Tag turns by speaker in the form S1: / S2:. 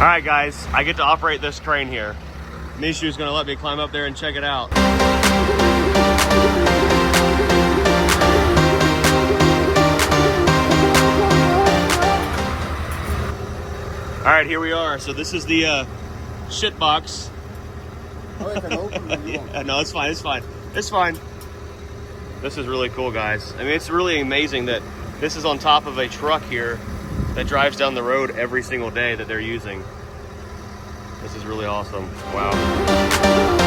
S1: All right, guys, I get to operate this crane here. Mishu's gonna let me climb up there and check it out. All right, here we are. So this is the shit box.
S2: Oh, it can open when you want.
S1: Yeah, no, it's fine, it's fine. It's fine. This is really cool, guys. I mean, it's really amazing that this is on top of a truck here that drives down the road every single day that they're using. This is really awesome. Wow.